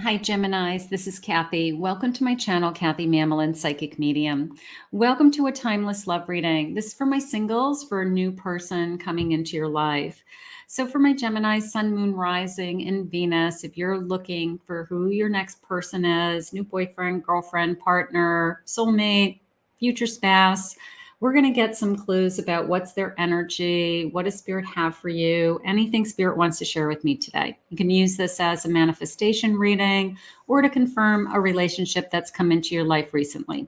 Hi, Geminis. This is Kathy. Welcome to my channel, Kathy Mamolen, Psychic Medium. Welcome to a timeless love reading. This is for my singles, for a new person coming into your life. So for my Geminis, Sun, Moon, Rising, and Venus, if you're looking for who your next person is, new boyfriend, girlfriend, partner, soulmate, future spouse, we're going to get some clues about what's their energy, what does Spirit have for you, anything Spirit wants to share with me today. You can use this as a manifestation reading or to confirm a relationship that's come into your life recently.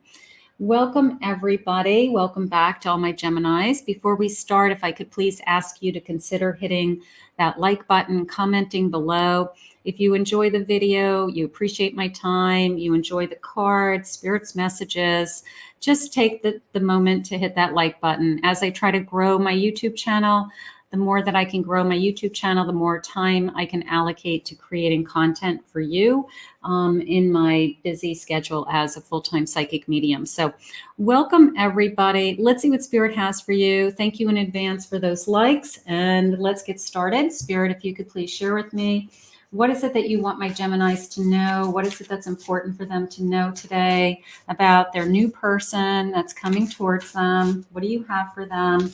Welcome, everybody. Welcome back to all my Geminis. Before we start, if I could please ask you to consider hitting that like button, commenting below. If you enjoy the video, you appreciate my time, you enjoy the cards, Spirit's messages, just take the moment to hit that like button. As I try to grow my YouTube channel, the more that I can grow my YouTube channel, the more time I can allocate to creating content for you in my busy schedule as a full-time psychic medium. So welcome, everybody. Let's see what Spirit has for you. Thank you in advance for those likes, and let's get started. Spirit, if you could please share with me, what is it that you want my Geminis to know? What is it that's important for them to know today about their new person that's coming towards them? What do you have for them?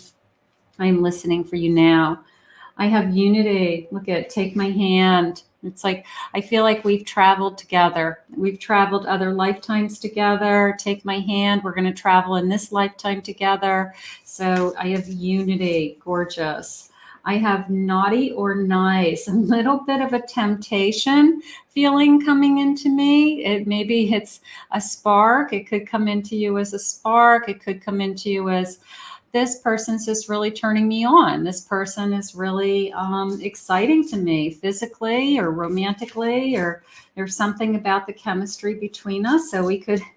I'm listening for you now. I have unity. Look at, take my hand. It's like, I feel like we've traveled together. We've traveled other lifetimes together. Take my hand. We're going to travel in this lifetime together. So I have unity. Gorgeous. I have naughty or nice, a little bit of a temptation feeling coming into me. Maybe it's a spark. It could come into you as a spark. It could come into you as, this person's just really turning me on. This person is really exciting to me physically or romantically, or there's something about the chemistry between us. So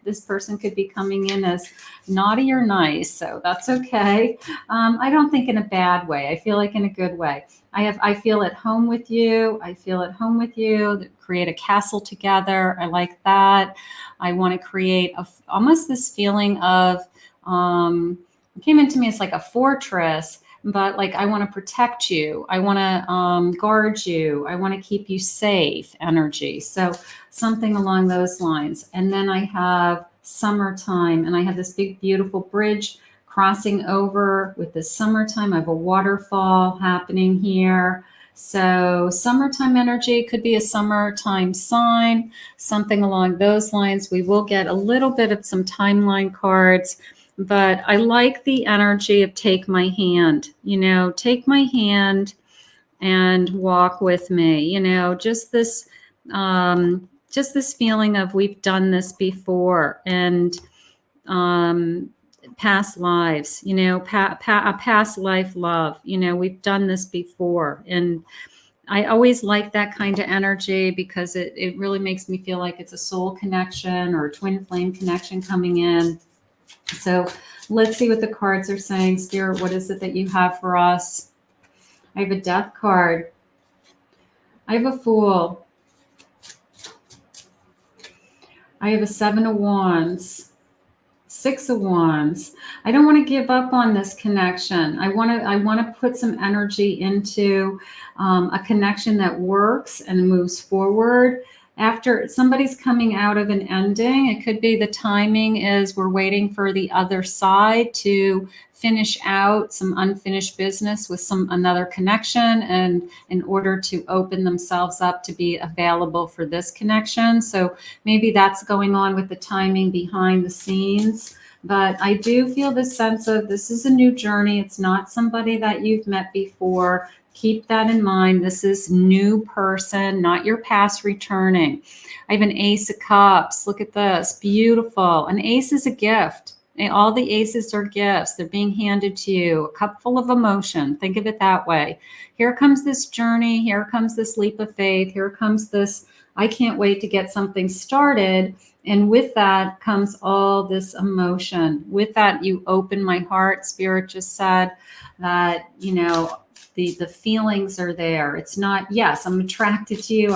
this person could be coming in as naughty or nice. So that's okay. I don't think in a bad way. I feel like in a good way. I feel at home with you. I feel at home with you. Create a castle together. I like that. I want to create almost this feeling of, it came into me as like a fortress, but like, I want to protect you. I want to guard you. I want to keep you safe energy. So something along those lines. And then I have summertime, and I have this big, beautiful bridge crossing over with the summertime. I have a waterfall happening here. So summertime energy could be a summertime sign, something along those lines. We will get a little bit of some timeline cards. But I like the energy of take my hand, take my hand and walk with me, just this feeling of we've done this before, and past lives, a past life love, we've done this before. And I always like that kind of energy because it really makes me feel like it's a soul connection or a twin flame connection coming in. So let's see what the cards are saying. Spirit, what is it that you have for us? I have a death card. I have a fool. I have a 7 of wands, 6 of wands. I don't want to give up on this connection. I want to put some energy into a connection that works and moves forward. After somebody's coming out of an ending, it could be the timing is we're waiting for the other side to finish out some unfinished business with another connection, and in order to open themselves up to be available for this connection. So maybe that's going on with the timing behind the scenes. But I do feel this sense of this is a new journey. It's not somebody that you've met before. Keep that in mind. This is new person, not your past returning. I have an Ace of Cups. Look at this. Beautiful. An ace is a gift. All the aces are gifts. They're being handed to you. A cup full of emotion. Think of it that way. Here comes this journey. Here comes this leap of faith. Here comes this, I can't wait to get something started. And with that comes all this emotion. With that, you open my heart. Spirit just said that, the feelings are there. It's not, yes, I'm attracted to you.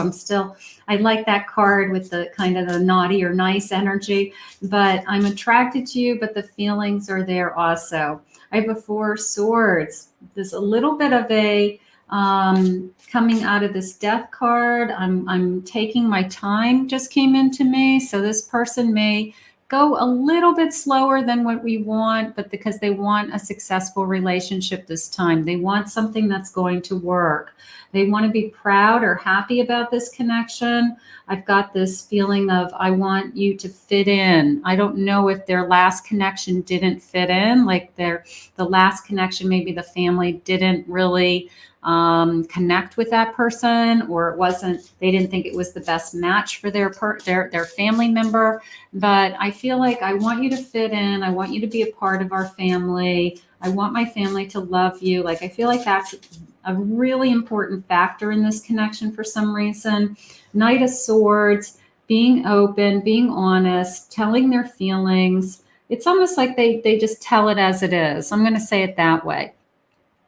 I like that card with the kind of the naughty or nice energy, but I'm attracted to you, but the feelings are there also. I have a 4 of swords. There's a little bit of a Coming out of this death card, I'm taking my time just came into me. So this person may go a little bit slower than what we want, but because they want a successful relationship this time, they want something that's going to work. They want to be proud or happy about this connection. I've got this feeling of, I want you to fit in. I don't know if their last connection didn't fit in, like the last connection, maybe the family didn't really connect with that person, or it wasn't, they didn't think it was the best match for their family member. But I feel like I want you to fit in. I want you to be a part of our family. I want my family to love you. Like, I feel like that's a really important factor in this connection for some reason. Knight of Swords, being open, being honest, telling their feelings. It's almost like they just tell it as it is. I'm going to say it that way.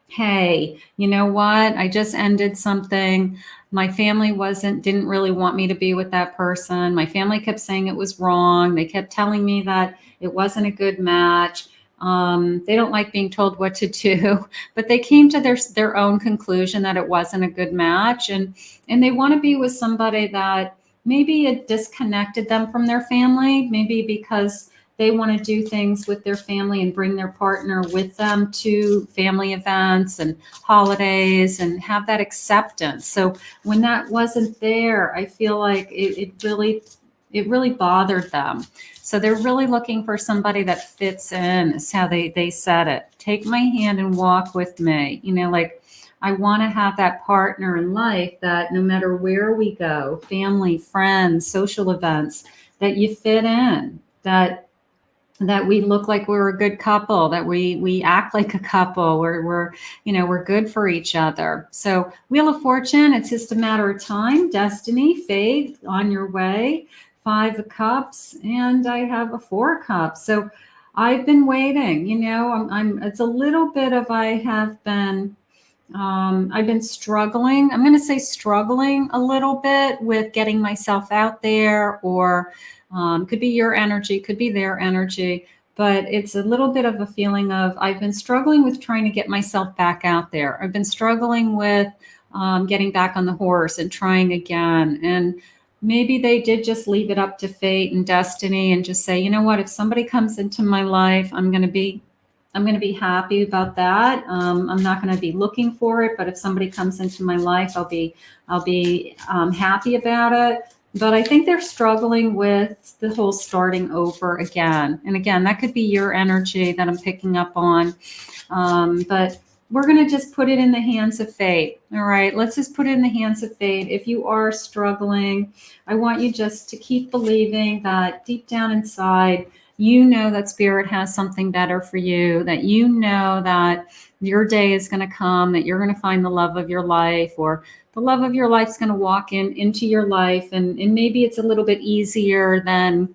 Hey, you know what? I just ended something. My family didn't really want me to be with that person. My family kept saying it was wrong. They kept telling me that it wasn't a good match. They don't like being told what to do, but they came to their own conclusion that it wasn't a good match. And they want to be with somebody that maybe it disconnected them from their family, maybe because they want to do things with their family and bring their partner with them to family events and holidays and have that acceptance. So when that wasn't there, I feel like it really bothered them. So they're really looking for somebody that fits in, is how they said it. Take my hand and walk with me. You know, like, I want to have that partner in life that no matter where we go, family, friends, social events, that you fit in, that we look like we're a good couple, that we act like a couple, we're good for each other. So Wheel of Fortune, it's just a matter of time, destiny, fate, on your way. 5 of Cups, and I have a 4 of Cups. So I've been waiting, it's a little bit of, I've been struggling. I'm going to say struggling a little bit with getting myself out there, or could be your energy, could be their energy, but it's a little bit of a feeling of, I've been struggling with trying to get myself back out there. I've been struggling with getting back on the horse and trying again. And maybe they did just leave it up to fate and destiny and just say, you know what, if somebody comes into my life, I'm going to be happy about that. I'm not going to be looking for it, but if somebody comes into my life, I'll be happy about it. But I think they're struggling with the whole starting over again. And again, that could be your energy that I'm picking up on. But we're going to just put it in the hands of fate. All right, let's just put it in the hands of fate. If you are struggling, I want you just to keep believing that deep down inside, you know that spirit has something better for you, that you know that your day is going to come, that you're going to find the love of your life, or the love of your life is going to walk into your life. And maybe it's a little bit easier than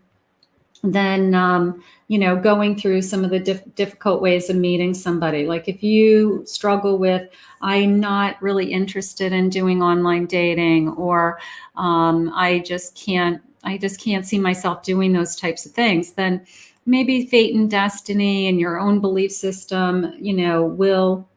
going through some of the difficult ways of meeting somebody. Like, if you struggle with, I'm not really interested in doing online dating, or I just can't see myself doing those types of things, then maybe fate and destiny and your own belief system, will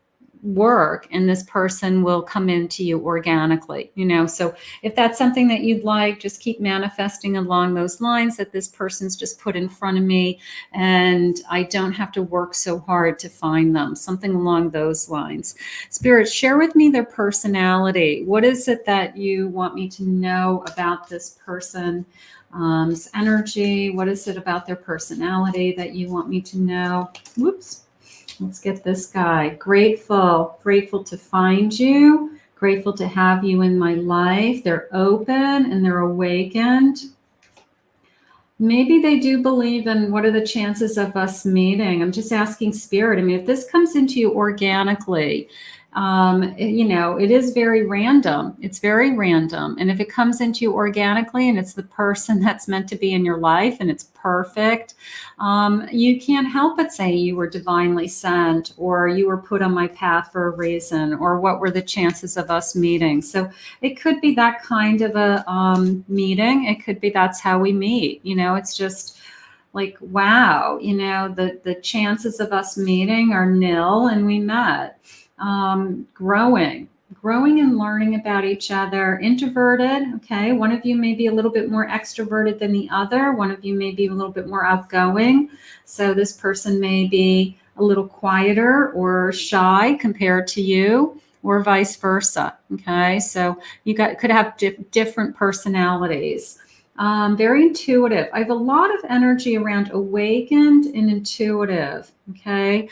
work, and this person will come into you organically. So if that's something that you'd like, just keep manifesting along those lines, that this person's just put in front of me and I don't have to work so hard to find them, something along those lines. Spirit, share with me their personality. What is it that you want me to know about this person? Energy, what is it about their personality that you want me to know? Whoops. Let's get this guy. Grateful to find you. Grateful to have you in my life. They're open and they're awakened. Maybe they do believe in, what are the chances of us meeting? I'm just asking spirit. I mean, if this comes into you organically, it is very random. It's very random. And if it comes into you organically and it's the person that's meant to be in your life and it's perfect, you can't help but say you were divinely sent, or you were put on my path for a reason, or what were the chances of us meeting? So it could be that kind of a meeting. It could be that's how we meet. It's just like, wow, the chances of us meeting are nil, and we met. Growing growing and learning about each other. Introverted, okay. One of you may be a little bit more extroverted than the other. One of you may be a little bit more outgoing. So this person may be a little quieter or shy compared to you, or vice versa. Okay. So you could have different personalities. Very intuitive. I have a lot of energy around awakened and intuitive. Okay.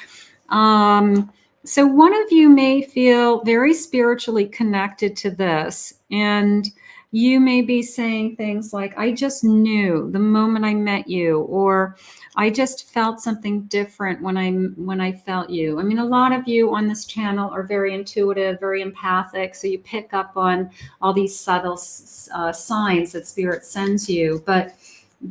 So one of you may feel very spiritually connected to this, and you may be saying things like, I just knew the moment I met you, or I just felt something different when I felt you. I mean, a lot of you on this channel are very intuitive, very empathic, so you pick up on all these subtle signs that spirit sends you. But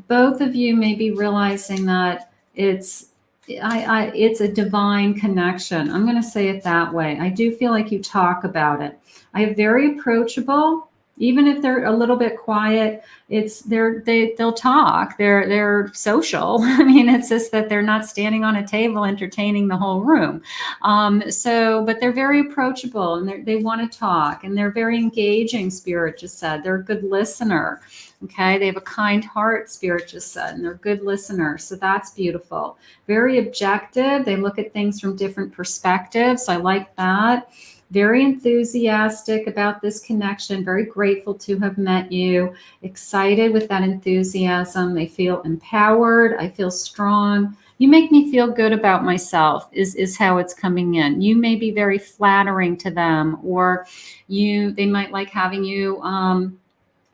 both of you may be realizing that it's a divine connection. I'm going to say it that way. I do feel like you talk about it. I have very approachable, even if they're a little bit quiet. They'll talk. They're social. I mean, it's just that they're not standing on a table entertaining the whole room. But they're very approachable, and they want to talk, and they're very engaging. Spirit just said they're a good listener. Okay, they have a kind heart, Spirit just said, and they're good listeners. So that's beautiful. Very objective. They look at things from different perspectives. I like that. Very enthusiastic about this connection. Very grateful to have met you. Excited with that enthusiasm. They feel empowered. I feel strong. You make me feel good about myself is how it's coming in. You may be very flattering to them, or they might like having you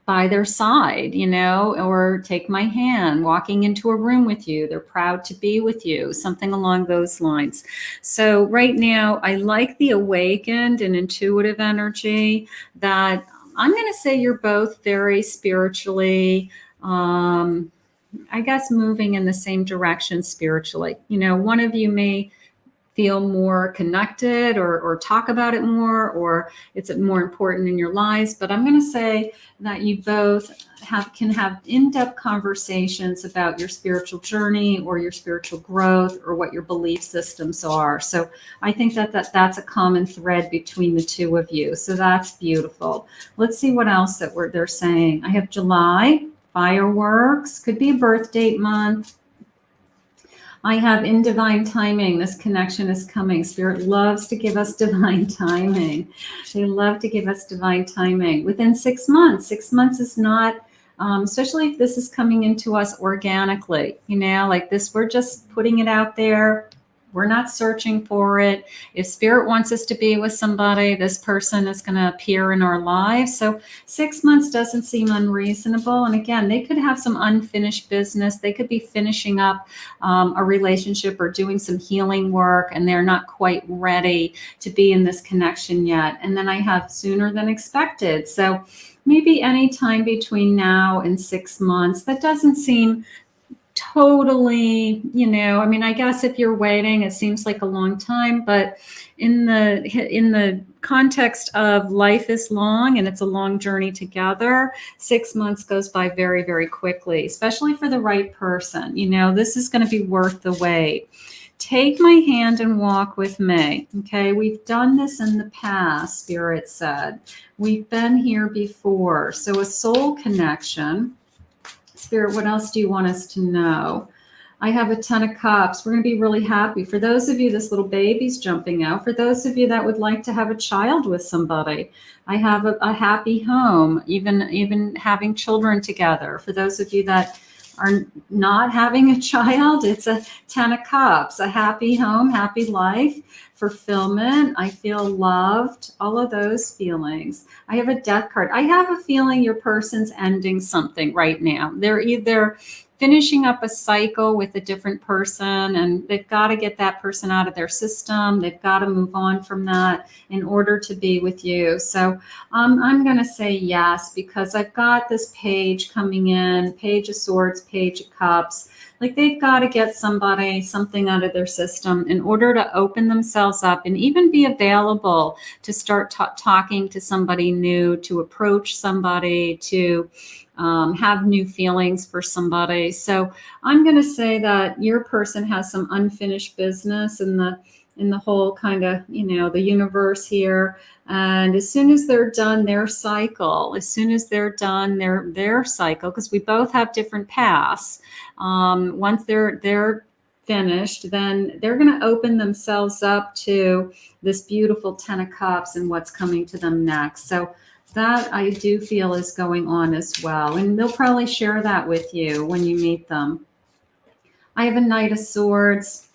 by their side, or take my hand, walking into a room with you. They're proud to be with you, something along those lines. So right now, I like the awakened and intuitive energy that I'm going to say you're both very spiritually, I guess, moving in the same direction spiritually. One of you may feel more connected or talk about it more, or it's more important in your lives. But I'm going to say that you both can have in-depth conversations about your spiritual journey or your spiritual growth or what your belief systems are. So I think that's a common thread between the two of you. So that's beautiful. Let's see what else they're saying. I have July, fireworks, could be a birth date month. I have in divine timing. This connection is coming. Spirit loves to give us divine timing. They love to give us divine timing within 6 months. 6 months is not, especially if this is coming into us organically, like this, we're just putting it out there. We're not searching for it. If Spirit wants us to be with somebody, this person is going to appear in our lives. So 6 months doesn't seem unreasonable. And again, they could have some unfinished business. They could be finishing up a relationship or doing some healing work, and they're not quite ready to be in this connection yet. And then I have sooner than expected. So maybe any time between now and 6 months. That doesn't seem totally, I guess if you're waiting, it seems like a long time, but in the context of life is long and it's a long journey together, 6 months goes by very, very quickly, especially for the right person. This is going to be worth the wait. Take my hand and walk with me. Okay, we've done this in the past, Spirit said. We've been here before. So a soul connection. Spirit, what else do you want us to know? I have a 10 of cups. We're going to be really happy. For those of you, this little baby's jumping out. For those of you that would like to have a child with somebody, I have a happy home, even having children together. For those of you that are not having a child, it's a 10 of cups, a happy home, happy life, fulfillment. I feel loved, all of those feelings. I have a death card. I have a feeling your person's ending something right now. They're either finishing up a cycle with a different person, and they've got to get that person out of their system. They've got to move on from that in order to be with you. So I'm going to say yes, because I've got this page coming in, Page of Swords, Page of Cups. Like they've got to get something out of their system in order to open themselves up and even be available to start talking to somebody new, to approach somebody, to have new feelings for somebody. So I'm going to say that your person has some unfinished business in the in the whole kind of, the universe here. And as soon as they're done their cycle, as soon as they're done their cycle, because we both have different paths, once they're finished, then they're going to open themselves up to this beautiful 10 of Cups and what's coming to them next. So that I do feel is going on as well. And they'll probably share that with you when you meet them. I have a Knight of Swords.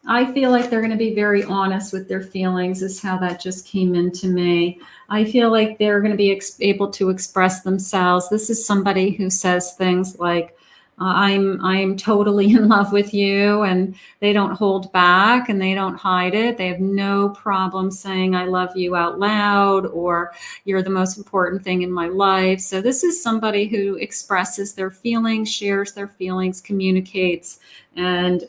I feel like they're going to be very honest with their feelings, is how that just came into me. I feel like they're going to be able to express themselves. This is somebody who says things like, I'm totally in love with you, and they don't hold back and they don't hide it. They have no problem saying I love you out loud, or you're the most important thing in my life. So this is somebody who expresses their feelings, shares their feelings, communicates, and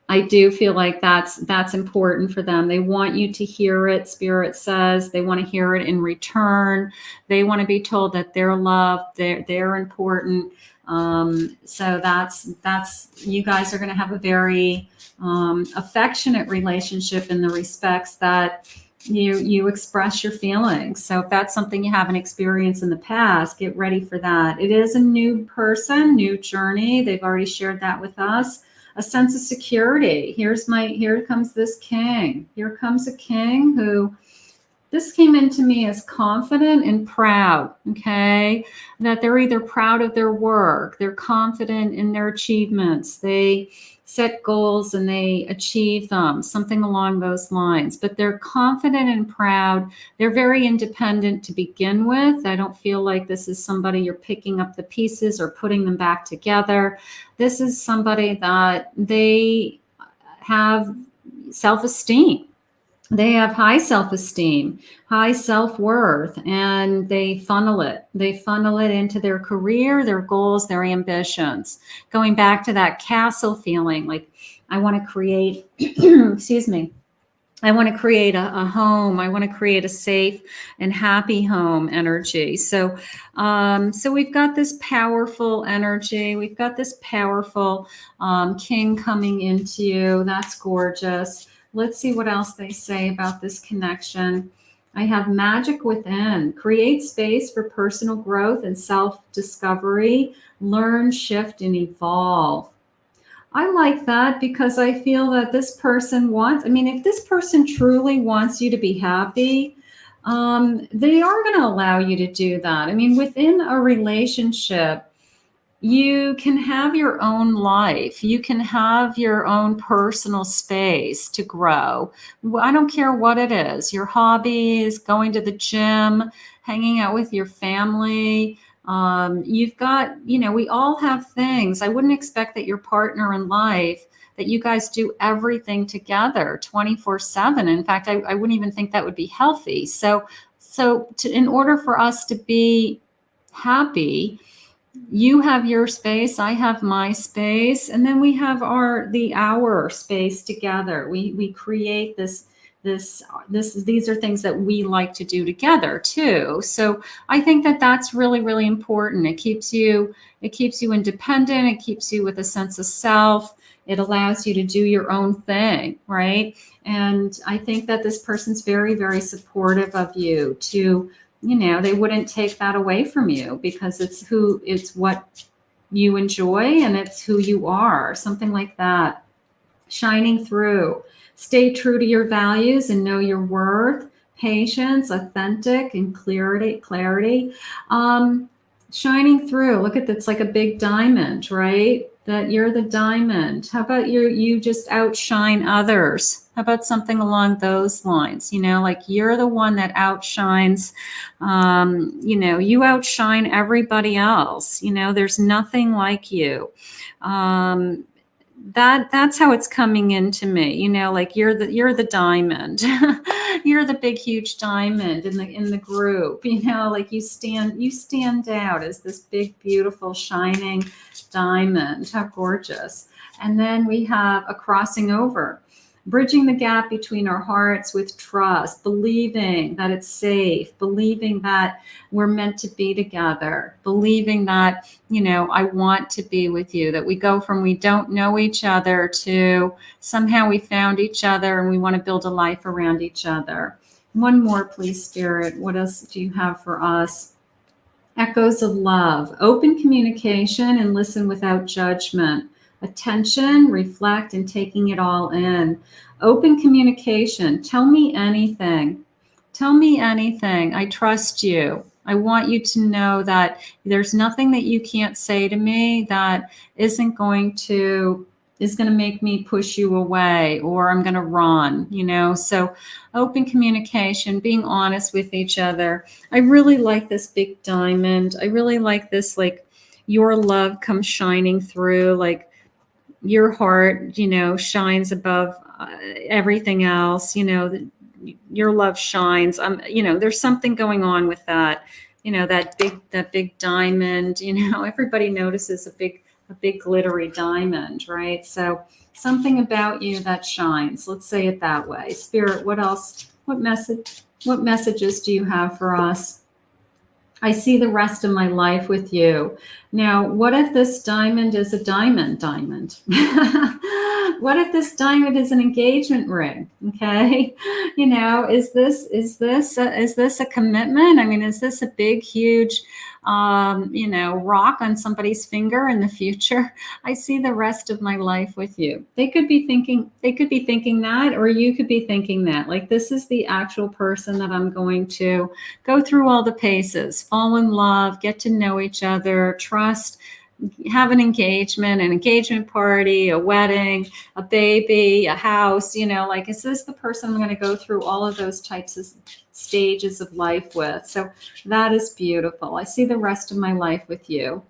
I do feel like that's important for them. They want you to hear it. Spirit says they want to hear it in return. They want to be told that they're loved, they're important. So that's you guys are going to have a very affectionate relationship in the respects that you express your feelings. So if that's something you haven't experienced in the past, get ready for that. It is a new person, new journey. They've already shared that with us. A sense of security. Here comes this king. Here comes a king who, this came into me as confident and proud, okay? That they're either proud of their work, they're confident in their achievements, they set goals and they achieve them, something along those lines. But they're confident and proud. They're very independent to begin with. I don't feel like this is somebody you're picking up the pieces or putting them back together. This is somebody that they have self-esteem. They have high self-esteem, high self-worth, and they funnel it. They funnel it into their career, their goals, their ambitions. Going back to that castle feeling, like I want to create, excuse me, I want to create a home. I want to create a safe and happy home energy. So we've got this powerful energy. We've got this powerful king coming into you. That's gorgeous. Let's see what else they say about this connection. I have Magick within. Create space for personal growth and self-discovery. Learn, shift, and evolve. I like that because I feel that this person wants, if this person truly wants you to be happy, they are going to allow you to do that. Within a relationship, you can have your own life. You can have your own personal space to grow. I don't care what it is, your hobbies, going to the gym, hanging out with your family. You've got, we all have things. I wouldn't expect that your partner in life, that you guys do everything together 24/7. In fact, I wouldn't even think that would be healthy. In order for us to be happy, you have your space, I have my space, and then we have our space together. We create this. These are things that we like to do together too. So I think that that's really, really important. It keeps you independent. It keeps you with a sense of self. It allows you to do your own thing, right? And I think that this person's very, very supportive of you to, they wouldn't take that away from you because it's what you enjoy and it's who you are, something like that. Shining through. Stay true to your values and know your worth. Patience, authentic, and clarity. Shining through. Look at that's like a big diamond, right? That you're the diamond. How about you just outshine others? How about something along those lines? Like you're the one that outshines, you outshine everybody else. There's nothing like you. That's how it's coming into me, like you're the diamond. You're the big huge diamond in the group, like you stand out as this big beautiful shining diamond. How gorgeous. And then we have a crossing over. bridging the gap between our hearts with trust, believing that it's safe, believing that we're meant to be together, believing that, I want to be with you, that we go from we don't know each other to somehow we found each other and we want to build a life around each other. One more, please, Spirit. What else do you have for us? Echoes of love, open communication and listen without judgment. Attention, reflect, and taking it all in. Open communication. Tell me anything. Tell me anything. I trust you. I want you to know that there's nothing that you can't say to me that is going to make me push you away or I'm going to run, So open communication, being honest with each other. I really like this big diamond. I really like this, like your love comes shining through, like your heart, shines above everything else, your love shines. There's something going on with that, that big diamond, everybody notices a big glittery diamond, right? So something about you that shines. Let's say it that way. Spirit, what else? What messages do you have for us? I see the rest of my life with you. Now, what if this diamond is a diamond? What if this diamond is an engagement ring? Okay. Is this a commitment? I mean, is this a big, huge, rock on somebody's finger in the future? I see the rest of my life with you. They could be thinking that, or you could be thinking that, like, this is the actual person that I'm going to go through all the paces, fall in love, get to know each other, trust, have an engagement party, a wedding, a baby, a house, like, is this the person I'm going to go through all of those types of stages of life with? So that is beautiful. I see the rest of my life with you.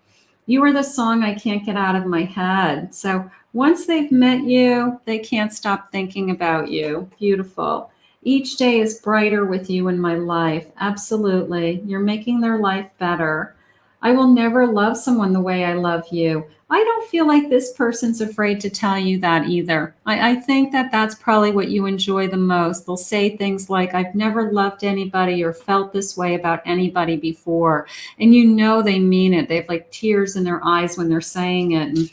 You are the song I can't get out of my head. So once they've met you, they can't stop thinking about you. Beautiful. Each day is brighter with you in my life. Absolutely. You're making their life better. I will never love someone the way I love you. I don't feel like this person's afraid to tell you that either. I think that that's probably what you enjoy the most. They'll say things like, I've never loved anybody or felt this way about anybody before. And they mean it. They have like tears in their eyes when they're saying it. And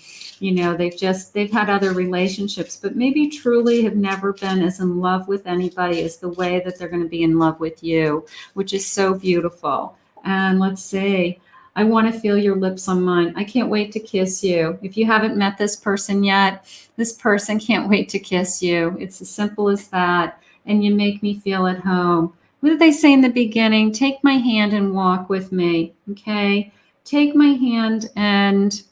they've had other relationships, but maybe truly have never been as in love with anybody as the way that they're going to be in love with you, which is so beautiful. And let's see. I want to feel your lips on mine. I can't wait to kiss you. If you haven't met this person yet, this person can't wait to kiss you. It's as simple as that. And you make me feel at home. What did they say in the beginning? Take my hand and walk with me. Okay. Take my hand and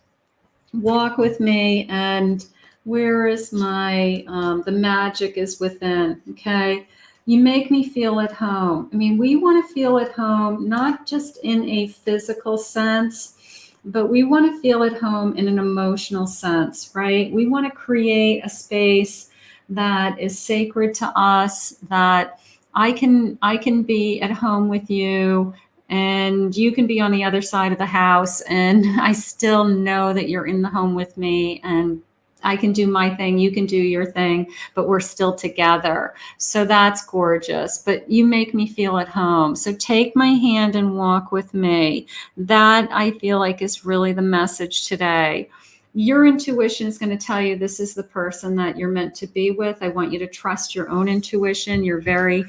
walk with me. And where is my, the magic is within. Okay. You make me feel at home. I mean, we want to feel at home, not just in a physical sense, but we want to feel at home in an emotional sense, right? We want to create a space that is sacred to us, that I can be at home with you and you can be on the other side of the house and I still know that you're in the home with me and I can do my thing, you can do your thing, but we're still together. So that's gorgeous. But you make me feel at home. So take my hand and walk with me. That I feel like is really the message today. Your intuition is going to tell you this is the person that you're meant to be with. I want you to trust your own intuition. You're very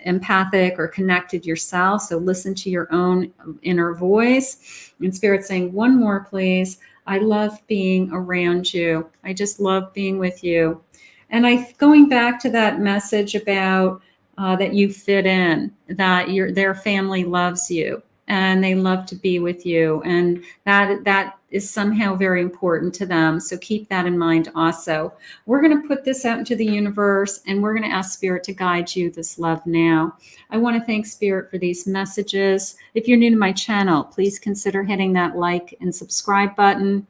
empathic or connected yourself. So listen to your own inner voice. And Spirit's saying, one more, please. I love being around you. I just love being with you. And going back to that message about that you fit in, that their family loves you and they love to be with you. And that is somehow very important to them. So keep that in mind also. We're going to put this out into the universe and we're going to ask Spirit to guide you this love now. I want to thank Spirit for these messages. If you're new to my channel, please consider hitting that like and subscribe button.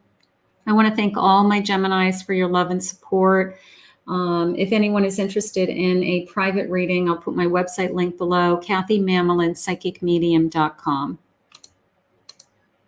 I want to thank all my Geminis for your love and support. If anyone is interested in a private reading, I'll put my website link below, KathyMamolen, psychicmedium.com.